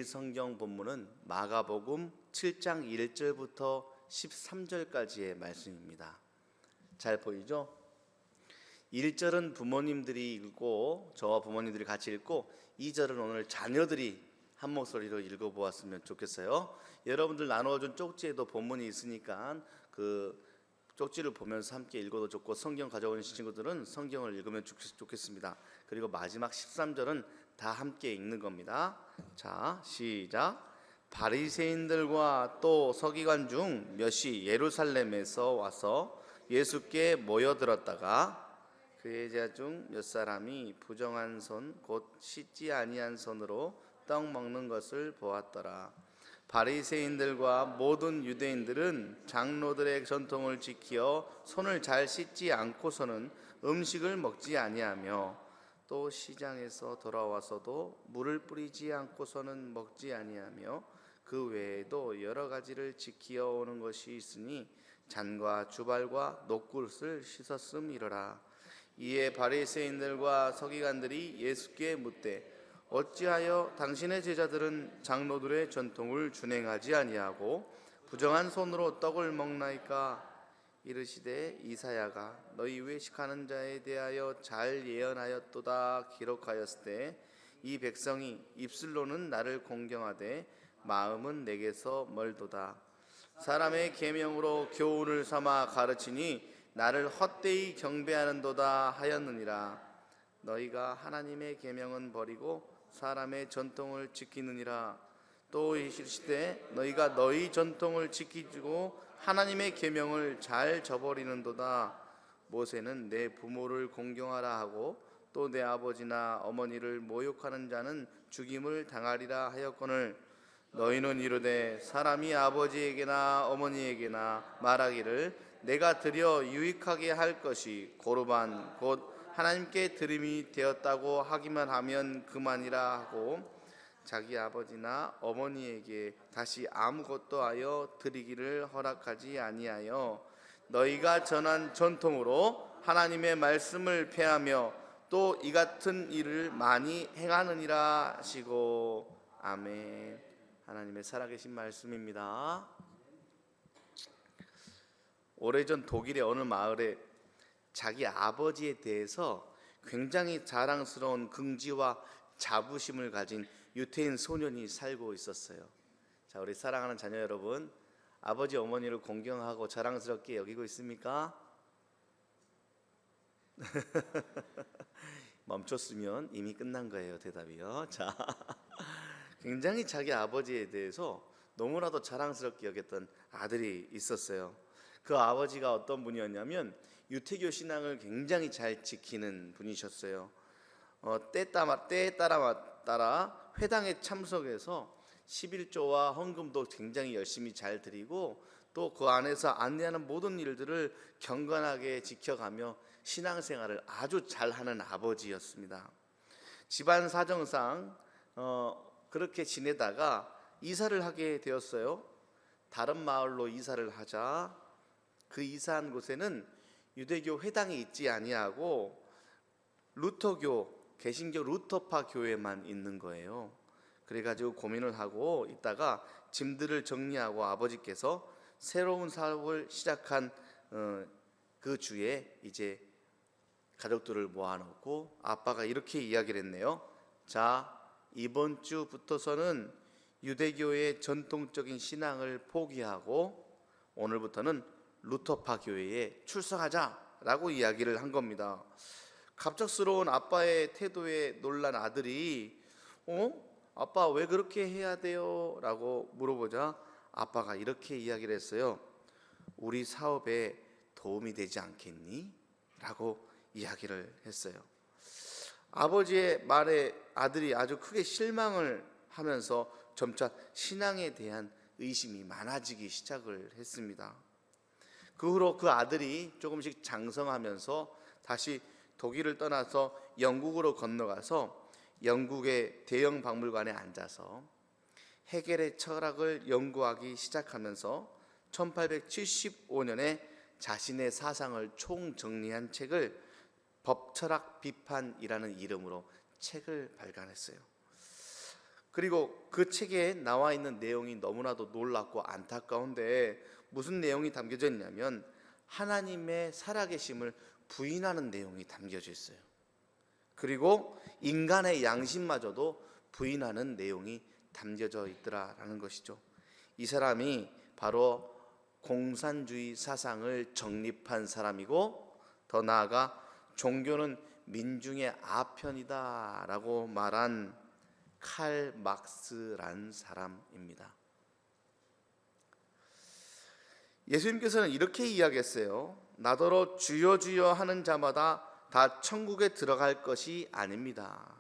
성경 본문은 마가복음 7장 1절부터 13절까지의 말씀입니다. 잘 보이죠? 1절은 부모님들이 읽고 저와 부모님들이 같이 읽고 2절은 오늘 자녀들이 한 목소리로 읽어보았으면 좋겠어요. 여러분들 나누어준 쪽지에도 본문이 있으니까 그 쪽지를 보면서 함께 읽어도 좋고, 성경 가져오는 친구들은 성경을 읽으면 좋겠습니다. 그리고 마지막 13절은 다 함께 읽는 겁니다. 자, 시작. 바리새인들과 또 서기관 중 몇이 예루살렘에서 와서 예수께 모여들었다가 그의 제자 중 몇 사람이 부정한 손 곧 씻지 아니한 손으로 떡 먹는 것을 보았더라. 바리새인들과 모든 유대인들은 장로들의 전통을 지키어 손을 잘 씻지 않고서는 음식을 먹지 아니하며 또 시장에서 돌아와서도 물을 뿌리지 않고서는 먹지 아니하며 그 외에도 여러 가지를 지키어 오는 것이 있으니 잔과 주발과 녹굿을 씻었음이러라. 이에 바리새인들과 서기관들이 예수께 묻되 어찌하여 당신의 제자들은 장로들의 전통을 준행하지 아니하고 부정한 손으로 떡을 먹나이까? 이르시되 이사야가 너희 외식하는 자에 대하여 잘 예언하였도다 기록하였을 때 이 백성이 입술로는 나를 공경하되 마음은 내게서 멀도다. 사람의 계명으로 교훈을 삼아 가르치니 나를 헛되이 경배하는도다 하였느니라. 너희가 하나님의 계명은 버리고 사람의 전통을 지키느니라. 또 이르시되 너희가 너희 전통을 지키고 하나님의 계명을 잘 저버리는도다. 모세는 내 부모를 공경하라 하고 또 내 아버지나 어머니를 모욕하는 자는 죽임을 당하리라 하였거늘 너희는 이르되 사람이 아버지에게나 어머니에게나 말하기를 내가 드려 유익하게 할 것이 고르반 곧 하나님께 드림이 되었다고 하기만 하면 그만이라 하고 자기 아버지나 어머니에게 다시 아무것도 하여 드리기를 허락하지 아니하여 너희가 전한 전통으로 하나님의 말씀을 폐하며 또 이 같은 일을 많이 행하느니라 하시고. 아멘. 하나님의 살아계신 말씀입니다. 오래전 독일의 어느 마을에 자기 아버지에 대해서 굉장히 자랑스러운 긍지와 자부심을 가진 유태인 소년이 살고 있었어요. 자, 우리 사랑하는 자녀 여러분, 아버지 어머니를 공경하고 자랑스럽게 여기고 있습니까? 멈췄으면 이미 끝난 거예요. 대답이요. 자, 굉장히 자기 아버지에 대해서 너무나도 자랑스럽게 여겼던 아들이 있었어요. 그 아버지가 어떤 분이었냐면 유태교 신앙을 굉장히 잘 지키는 분이셨어요. 때에 따라 회당에 참석해서 11조와 헌금도 굉장히 열심히 잘 드리고 또 그 안에서 안내하는 모든 일들을 경건하게 지켜가며 신앙생활을 아주 잘하는 아버지였습니다. 집안 사정상 그렇게 지내다가 이사를 하게 되었어요. 다른 마을로 이사를 하자 그 이사한 곳에는 유대교 회당이 있지 아니하고 루터교, 개신교 루터파 교회만 있는 거예요. 그래가지고 고민을 하고 있다가 짐들을 정리하고 아버지께서 새로운 사업을 시작한 그 주에 이제 가족들을 모아놓고 아빠가 이렇게 이야기를 했네요. 자, 이번 주부터서는 유대교의 전통적인 신앙을 포기하고 오늘부터는 루터파 교회에 출석하자라고 이야기를 한 겁니다. 갑작스러운 아빠의 태도에 놀란 아들이 아빠 왜 그렇게 해야 돼요? 라고 물어보자 아빠가 이렇게 이야기를 했어요. 우리 사업에 도움이 되지 않겠니? 라고 이야기를 했어요. 아버지의 말에 아들이 아주 크게 실망을 하면서 점차 신앙에 대한 의심이 많아지기 시작을 했습니다. 그 후로 그 아들이 조금씩 장성하면서 다시 독일을 떠나서 영국으로 건너가서 영국의 대형 박물관에 앉아서 헤겔의 철학을 연구하기 시작하면서 1875년에 자신의 사상을 총정리한 책을 법철학 비판이라는 이름으로 책을 발간했어요. 그리고 그 책에 나와 있는 내용이 너무나도 놀랍고 안타까운데 무슨 내용이 담겨져 있냐면 하나님의 살아계심을 부인하는 내용이 담겨져 있어요. 그리고 인간의 양심마저도 부인하는 내용이 담겨져 있더라라는 것이죠. 이 사람이 바로 공산주의 사상을 정립한 사람이고, 더 나아가 종교는 민중의 아편이다라고 말한 칼 막스라는 사람입니다. 예수님께서는 이렇게 이야기했어요. 나더러 주여 주여 하는 자마다 다 천국에 들어갈 것이 아닙니다.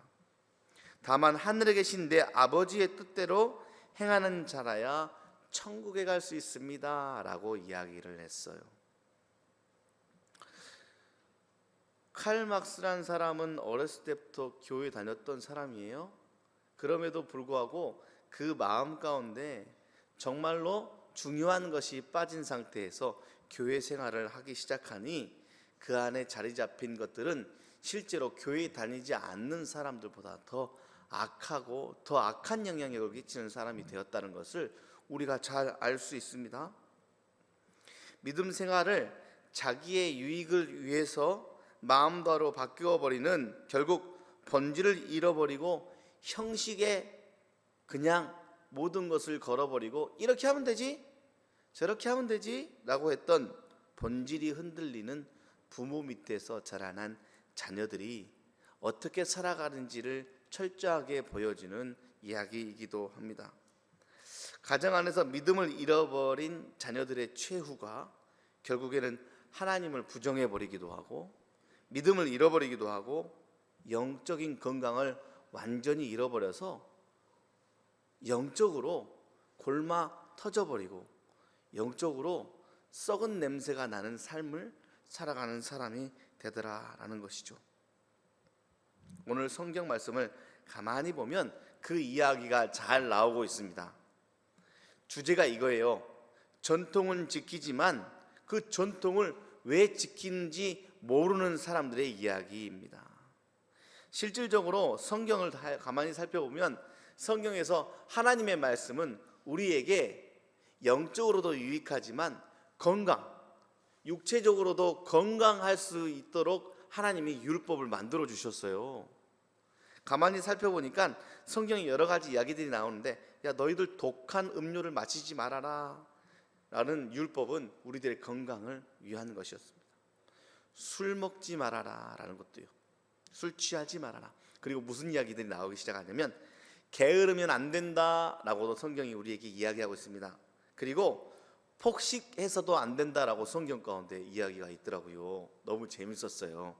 다만 하늘에 계신 내 아버지의 뜻대로 행하는 자라야 천국에 갈 수 있습니다 라고 이야기를 했어요. 칼 막스라는 사람은 어렸을 때부터 교회 다녔던 사람이에요. 그럼에도 불구하고 그 마음 가운데 정말로 중요한 것이 빠진 상태에서 교회 생활을 하기 시작하니 그 안에 자리 잡힌 것들은 실제로 교회 다니지 않는 사람들보다 더 악하고 더 악한 영향력을 끼치는 사람이 되었다는 것을 우리가 잘 알 수 있습니다. 믿음 생활을 자기의 유익을 위해서 마음대로 바뀌어버리는, 결국 본질을 잃어버리고 형식에 그냥 모든 것을 걸어버리고 이렇게 하면 되지 저렇게 하면 되지 라고 했던 본질이 흔들리는 부모 밑에서 자라난 자녀들이 어떻게 살아가는지를 철저하게 보여주는 이야기이기도 합니다. 가정 안에서 믿음을 잃어버린 자녀들의 최후가 결국에는 하나님을 부정해버리기도 하고, 믿음을 잃어버리기도 하고, 영적인 건강을 완전히 잃어버려서 영적으로 골마 터져버리고 영적으로 썩은 냄새가 나는 삶을 살아가는 사람이 되더라라는 것이죠. 오늘 성경 말씀을 가만히 보면 그 이야기가 잘 나오고 있습니다. 주제가 이거예요. 전통은 지키지만 그 전통을 왜 지키는지 모르는 사람들의 이야기입니다. 실질적으로 성경을 가만히 살펴보면 성경에서 하나님의 말씀은 우리에게 영적으로도 유익하지만 건강, 육체적으로도 건강할 수 있도록 하나님이 율법을 만들어 주셨어요. 가만히 살펴보니까 성경에 여러 가지 이야기들이 나오는데, 야 너희들 독한 음료를 마시지 말아라 라는 율법은 우리들의 건강을 위한 것이었습니다. 술 먹지 말아라 라는 것도요. 술 취하지 말아라. 그리고 무슨 이야기들이 나오기 시작하냐면 게으르면 안 된다라고도 성경이 우리에게 이야기하고 있습니다. 그리고 폭식해서도 안 된다라고 성경 가운데 이야기가 있더라고요. 너무 재밌었어요.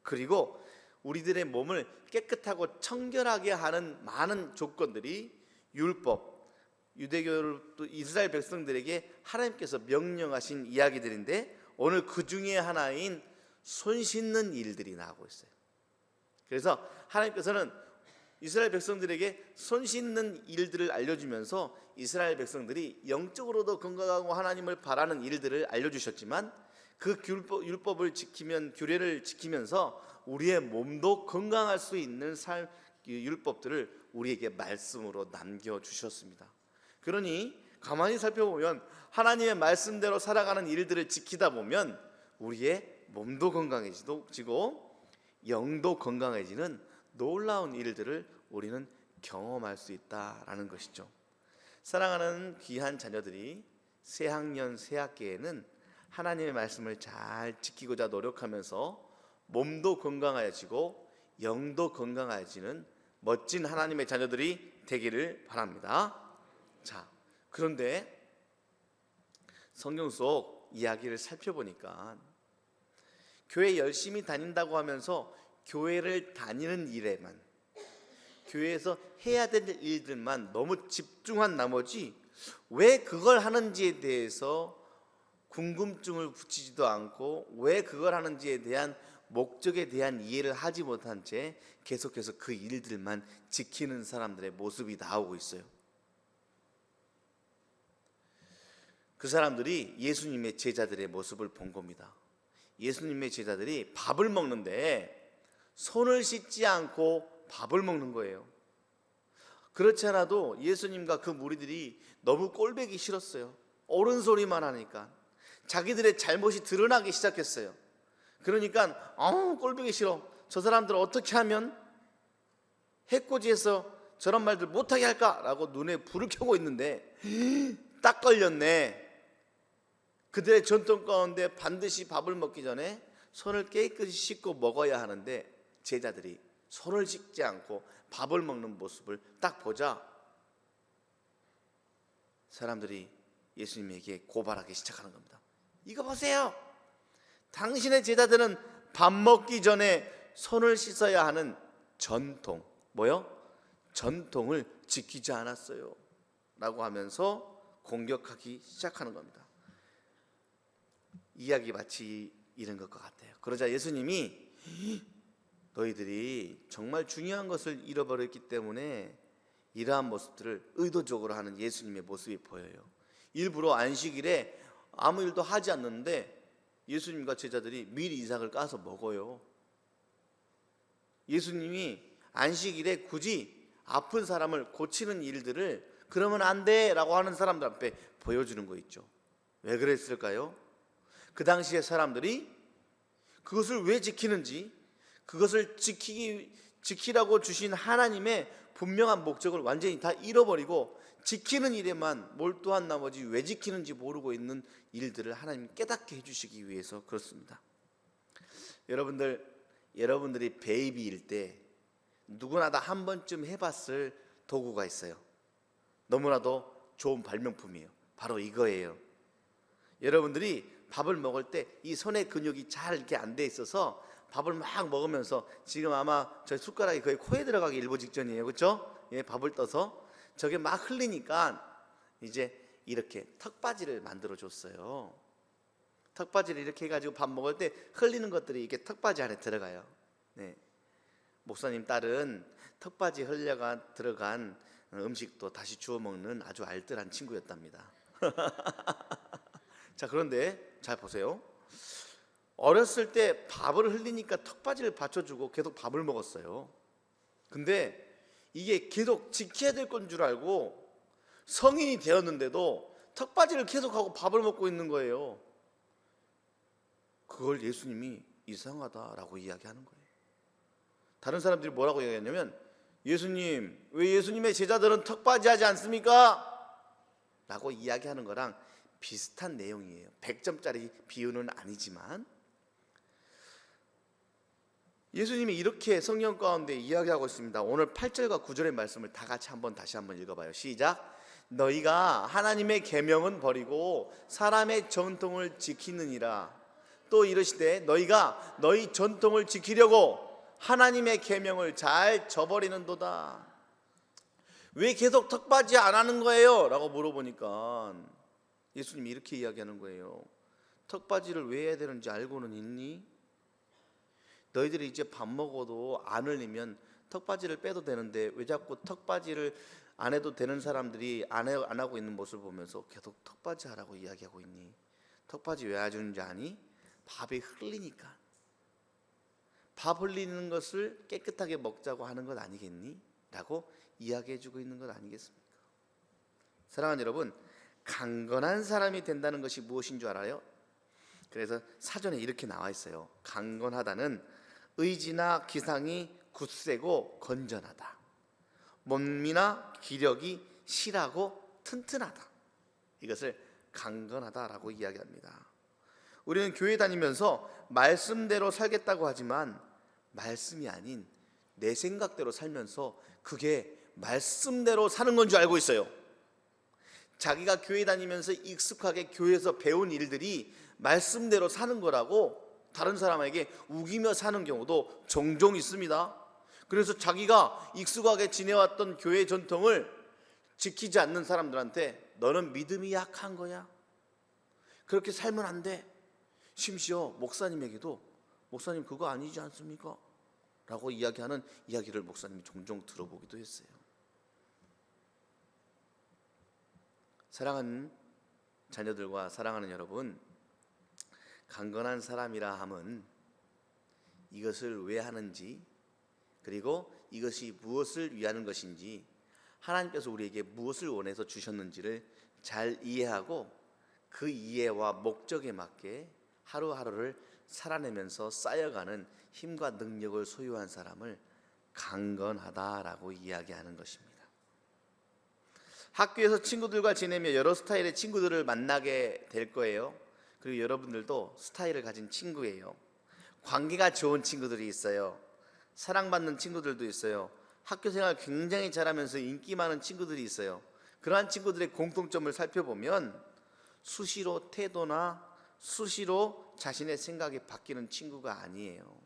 그리고 우리들의 몸을 깨끗하고 청결하게 하는 많은 조건들이 율법, 유대교를 또 이스라엘 백성들에게 하나님께서 명령하신 이야기들인데, 오늘 그 중에 하나인 손 씻는 일들이 나오고 있어요. 그래서 하나님께서는 이스라엘 백성들에게 손 씻는 일들을 알려주면서 이스라엘 백성들이 영적으로도 건강하고 하나님을 바라는 일들을 알려주셨지만, 그 율법을 지키면, 규례를 지키면서 우리의 몸도 건강할 수 있는 율법들을 우리에게 말씀으로 남겨주셨습니다. 그러니 가만히 살펴보면 하나님의 말씀대로 살아가는 일들을 지키다 보면 우리의 몸도 건강해지고 영도 건강해지는 놀라운 일들을 우리는 경험할 수 있다라는 것이죠. 사랑하는 귀한 자녀들이 새학년 새학기에는 하나님의 말씀을 잘 지키고자 노력하면서 몸도 건강해지고 영도 건강해지는 멋진 하나님의 자녀들이 되기를 바랍니다. 자, 그런데 성경 속 이야기를 살펴보니까 교회 열심히 다닌다고 하면서 교회를 다니는 일에만, 교회에서 해야 될 일들만 너무 집중한 나머지 왜 그걸 하는지에 대해서 궁금증을 붙이지도 않고 왜 그걸 하는지에 대한 목적에 대한 이해를 하지 못한 채 계속해서 그 일들만 지키는 사람들의 모습이 나오고 있어요. 그 사람들이 예수님의 제자들의 모습을 본 겁니다. 예수님의 제자들이 밥을 먹는데 손을 씻지 않고 밥을 먹는 거예요. 그렇지 않아도 예수님과 그 무리들이 너무 꼴보기 싫었어요. 옳은 소리만 하니까 자기들의 잘못이 드러나기 시작했어요. 그러니까 꼴보기 싫어. 저 사람들 어떻게 하면 해코지에서 저런 말들 못하게 할까라고 눈에 불을 켜고 있는데 딱 걸렸네. 그들의 전통 가운데 반드시 밥을 먹기 전에 손을 깨끗이 씻고 먹어야 하는데 제자들이 손을 씻지 않고 밥을 먹는 모습을 딱 보자 사람들이 예수님에게 고발하기 시작하는 겁니다. 이거 보세요. 당신의 제자들은 밥 먹기 전에 손을 씻어야 하는 전통, 뭐요? 전통을 지키지 않았어요 라고 하면서 공격하기 시작하는 겁니다. 이야기 마치 이런 것 같아요. 그러자 예수님이 너희들이 정말 중요한 것을 잃어버렸기 때문에 이러한 모습들을 의도적으로 하는 예수님의 모습이 보여요. 일부러 안식일에 아무 일도 하지 않는데 예수님과 제자들이 미리 이삭을 까서 먹어요. 예수님이 안식일에 굳이 아픈 사람을 고치는 일들을 그러면 안 돼 라고 하는 사람들 앞에 보여주는 거 있죠. 왜 그랬을까요? 그 당시에 사람들이 그것을 왜 지키는지, 그것을 지키라고 주신 하나님의 분명한 목적을 완전히 다 잃어버리고 지키는 일에만 몰두한 나머지 왜 지키는지 모르고 있는 일들을 하나님 깨닫게 해주시기 위해서 그렇습니다. 여러분들이 베이비일 때 누구나 다 한 번쯤 해봤을 도구가 있어요. 너무나도 좋은 발명품이에요. 바로 이거예요. 여러분들이 밥을 먹을 때 이 손의 근육이 잘 이렇게 안 돼 있어서 밥을 막 먹으면서 지금 아마 저 숟가락이 거의 코에 들어가기 일보 직전이에요. 그렇죠? 예, 밥을 떠서 저게 막 흘리니까 이제 이렇게 턱받이를 만들어 줬어요. 턱받이를 이렇게 해가지고 밥 먹을 때 흘리는 것들이 이게 턱받이 안에 들어가요. 네. 목사님 딸은 턱받이 들어간 음식도 다시 주워 먹는 아주 알뜰한 친구였답니다. 자, 그런데 잘 보세요. 어렸을 때 밥을 흘리니까 턱받이를 받쳐주고 계속 밥을 먹었어요. 근데 이게 계속 지켜야 될 건 줄 알고 성인이 되었는데도 턱받이를 계속하고 밥을 먹고 있는 거예요. 그걸 예수님이 이상하다라고 이야기하는 거예요. 다른 사람들이 뭐라고 이야기했냐면 예수님, 왜 예수님의 제자들은 턱받이 하지 않습니까? 라고 이야기하는 거랑 비슷한 내용이에요. 100점짜리 비유는 아니지만 예수님이 이렇게 성경 가운데 이야기하고 있습니다. 오늘 8절과 9절의 말씀을 다 같이 다시 한번 읽어봐요. 시작. 너희가 하나님의 계명은 버리고 사람의 전통을 지키느니라. 또 이르시되 너희가 너희 전통을 지키려고 하나님의 계명을 잘 저버리는도다. 왜 계속 턱받이 안 하는 거예요? 라고 물어보니까 예수님이 이렇게 이야기하는 거예요. 턱받이를 왜 해야 되는지 알고는 있니? 너희들이 이제 밥 먹어도 안 흘리면 턱받이를 빼도 되는데 왜 자꾸 턱받이를 안 해도 되는 사람들이 안 하고 있는 모습을 보면서 계속 턱받이 하라고 이야기하고 있니? 턱받이 왜 해주는지 아니? 밥이 흘리니까. 밥 흘리는 것을 깨끗하게 먹자고 하는 것 아니겠니? 라고 이야기해주고 있는 것 아니겠습니까? 사랑하는 여러분, 강건한 사람이 된다는 것이 무엇인 줄 알아요? 그래서 사전에 이렇게 나와 있어요. 강건하다는 의지나 기상이 굳세고 건전하다. 몸이나 기력이 실하고 튼튼하다. 이것을 강건하다라고 이야기합니다. 우리는 교회 다니면서 말씀대로 살겠다고 하지만 말씀이 아닌 내 생각대로 살면서 그게 말씀대로 사는 건 줄 알고 있어요. 자기가 교회 다니면서 익숙하게 교회에서 배운 일들이 말씀대로 사는 거라고 다른 사람에게 우기며 사는 경우도 종종 있습니다. 그래서 자기가 익숙하게 지내왔던 교회 전통을 지키지 않는 사람들한테 너는 믿음이 약한 거야. 그렇게 살면 안 돼. 심지어 목사님에게도 목사님 그거 아니지 않습니까? 라고 이야기하는 이야기를 목사님이 종종 들어보기도 했어요. 사랑하는 자녀들과 사랑하는 여러분, 강건한 사람이라 함은 이것을 왜 하는지 그리고 이것이 무엇을 위하는 것인지 하나님께서 우리에게 무엇을 원해서 주셨는지를 잘 이해하고 그 이해와 목적에 맞게 하루하루를 살아내면서 쌓여가는 힘과 능력을 소유한 사람을 강건하다라고 이야기하는 것입니다. 학교에서 친구들과 지내며 여러 스타일의 친구들을 만나게 될 거예요. 그리고 여러분들도 스타일을 가진 친구예요. 관계가 좋은 친구들이 있어요. 사랑받는 친구들도 있어요. 학교 생활 굉장히 잘하면서 인기 많은 친구들이 있어요. 그러한 친구들의 공통점을 살펴보면 수시로 태도나 수시로 자신의 생각이 바뀌는 친구가 아니에요.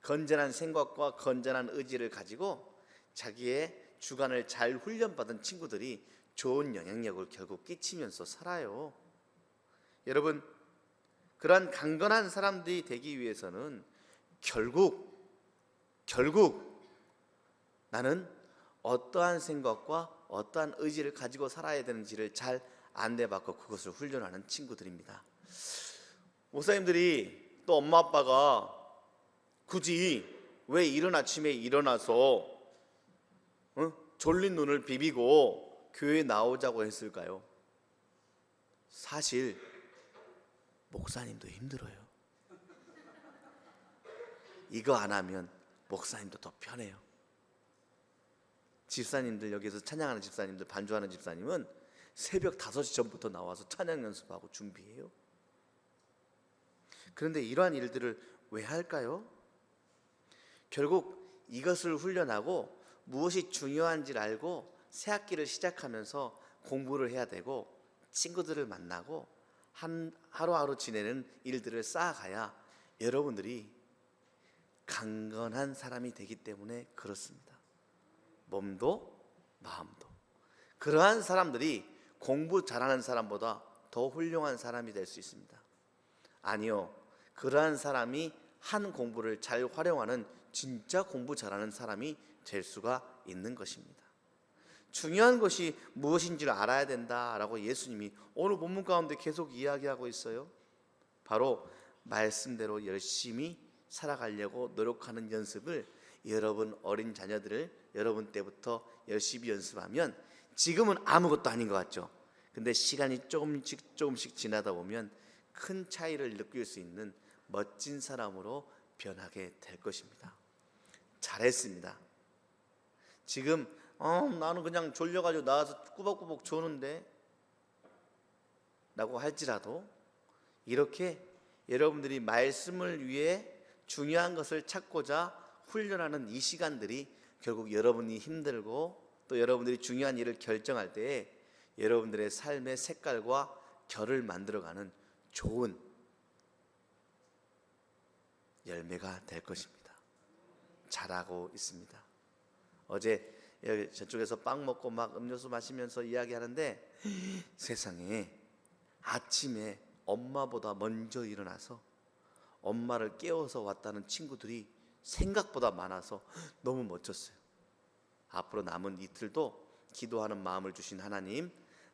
건전한 생각과 건전한 의지를 가지고 자기의 주관을 잘 훈련받은 친구들이 좋은 영향력을 결국 끼치면서 살아요. 여러분, 그러한 강건한 사람들이 되기 위해서는 결국 나는 어떠한 생각과 어떠한 의지를 가지고 살아야 되는지를 잘 안내받고 그것을 훈련하는 친구들입니다. 목사님들이 또 엄마 아빠가 굳이 왜 이른 아침에 일어나서 졸린 눈을 비비고 교회에 나오자고 했을까요? 사실 목사님도 힘들어요. 이거 안 하면 목사님도 더 편해요. 집사님들, 여기서 찬양하는 집사님들, 반주하는 집사님은 새벽 5시 전부터 나와서 찬양 연습하고 준비해요. 그런데 이러한 일들을 왜 할까요? 결국 이것을 훈련하고 무엇이 중요한지를 알고 새 학기를 시작하면서 공부를 해야 되고 친구들을 만나고 하루하루 지내는 일들을 쌓아가야 여러분들이 강건한 사람이 되기 때문에 그렇습니다. 몸도 마음도. 그러한 사람들이 공부 잘하는 사람보다 더 훌륭한 사람이 될 수 있습니다. 아니요, 그러한 사람이 한 공부를 잘 활용하는 진짜 공부 잘하는 사람이 될 수가 있는 것입니다. 중요한 것이 무엇인지를 알아야 된다라고 예수님이 오늘 본문 가운데 계속 이야기하고 있어요. 바로 말씀대로 열심히 살아가려고 노력하는 연습을 여러분 어린 자녀들을 여러분 때부터 열심히 연습하면 지금은 아무것도 아닌 것 같죠. 근데 시간이 조금씩 지나다 보면 큰 차이를 느낄 수 있는 멋진 사람으로 변하게 될 것입니다. 잘했습니다. 지금 나는 그냥 졸려가지고 나와서 꾸벅꾸벅 조는데 라고 할지라도 이렇게 여러분들이 말씀을 위해 중요한 것을 찾고자 훈련하는 이 시간들이 결국 여러분이 힘들고 또 여러분들이 중요한 일을 결정할 때에 여러분들의 삶의 색깔과 결을 만들어가는 좋은 열매가 될 것입니다. 잘하고 있습니다. 어제 저쪽에서 빵 먹고 막 음료수 마시면서 이야기하는데 세상에 아침에 엄마보다 먼저 일어나서 엄마를 깨워서 왔다는 친구들이 생각보다 많아서 너무 멋졌어요. 앞으로 남은 이틀도 기도하는 마음을 주신 하나님,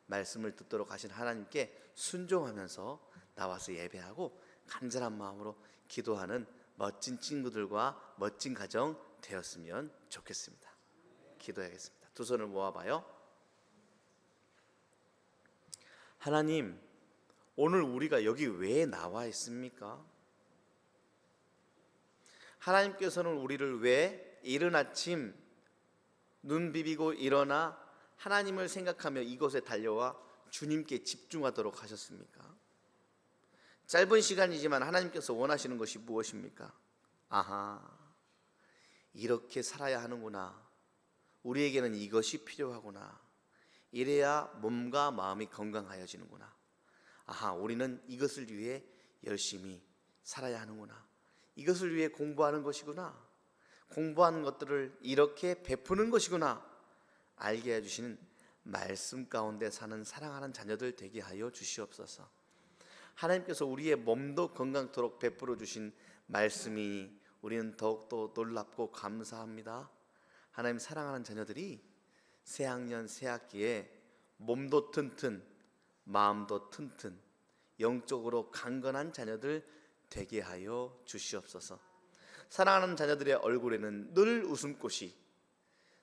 말씀을 듣도록 하신 하나님께 순종하면서 나와서 예배하고 간절한 마음으로 기도하는 멋진 친구들과 멋진 가정 되었으면 좋겠습니다. 기도하겠습니다. 두 손을 모아봐요. 하나님, 오늘 우리가 여기 왜 나와 있습니까? 하나님께서는 우리를 왜 이른 아침 눈 비비고 일어나 하나님을 생각하며 이곳에 달려와 주님께 집중하도록 하셨습니까? 짧은 시간이지만 하나님께서 원하시는 것이 무엇입니까? 아하, 이렇게 살아야 하는구나. 우리에게는 이것이 필요하구나. 이래야 몸과 마음이 건강하여지는구나. 아하, 우리는 이것을 위해 열심히 살아야 하는구나. 이것을 위해 공부하는 것이구나. 공부하는 것들을 이렇게 베푸는 것이구나. 알게 해주시는 말씀 가운데 사는 사랑하는 자녀들 되게 하여 주시옵소서. 하나님께서 우리의 몸도 건강토록 베풀어 주신 말씀이 우리는 더욱더 놀랍고 감사합니다. 하나님, 사랑하는 자녀들이 새학년 새학기에 몸도 튼튼 마음도 튼튼 영적으로 강건한 자녀들 되게 하여 주시옵소서. 사랑하는 자녀들의 얼굴에는 늘 웃음꽃이,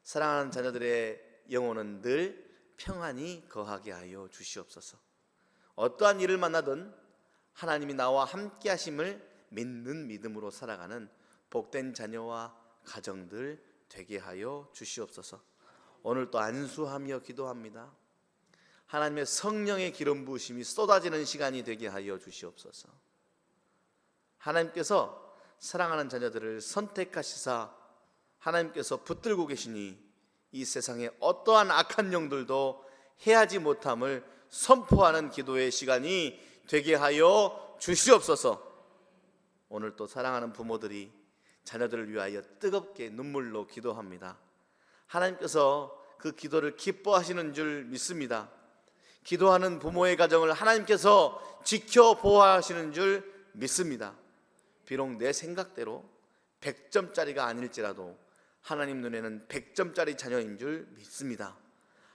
사랑하는 자녀들의 영혼은 늘 평안히 거하게 하여 주시옵소서. 어떠한 일을 만나든 하나님이 나와 함께 하심을 믿는 믿음으로 살아가는 복된 자녀와 가정들 되게 하여 주시옵소서. 오늘 또 안수하며 기도합니다. 하나님의 성령의 기름 부으심이 쏟아지는 시간이 되게 하여 주시옵소서. 하나님께서 사랑하는 자녀들을 선택하시사 하나님께서 붙들고 계시니 이 세상에 어떠한 악한 영들도 해하지 못함을 선포하는 기도의 시간이 되게 하여 주시옵소서. 오늘 또 사랑하는 부모들이 자녀들을 위하여 뜨겁게 눈물로 기도합니다. 하나님께서 그 기도를 기뻐하시는 줄 믿습니다. 기도하는 부모의 가정을 하나님께서 지켜 보호하시는 줄 믿습니다. 비록 내 생각대로 100점짜리가 아닐지라도 하나님 눈에는 100점짜리 자녀인 줄 믿습니다.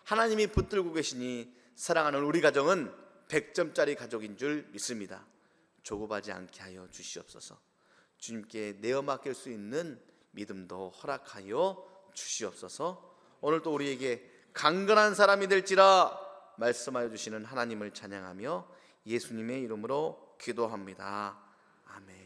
하나님이 붙들고 계시니 사랑하는 우리 가정은 100점짜리 가족인 줄 믿습니다. 조급하지 않게 하여 주시옵소서. 주님께 내어 맡길 수 있는 믿음도 허락하여 주시옵소서. 오늘 또 우리에게 강건한 사람이 될지라 말씀하여 주시는 하나님을 찬양하며 예수님의 이름으로 기도합니다. 아멘.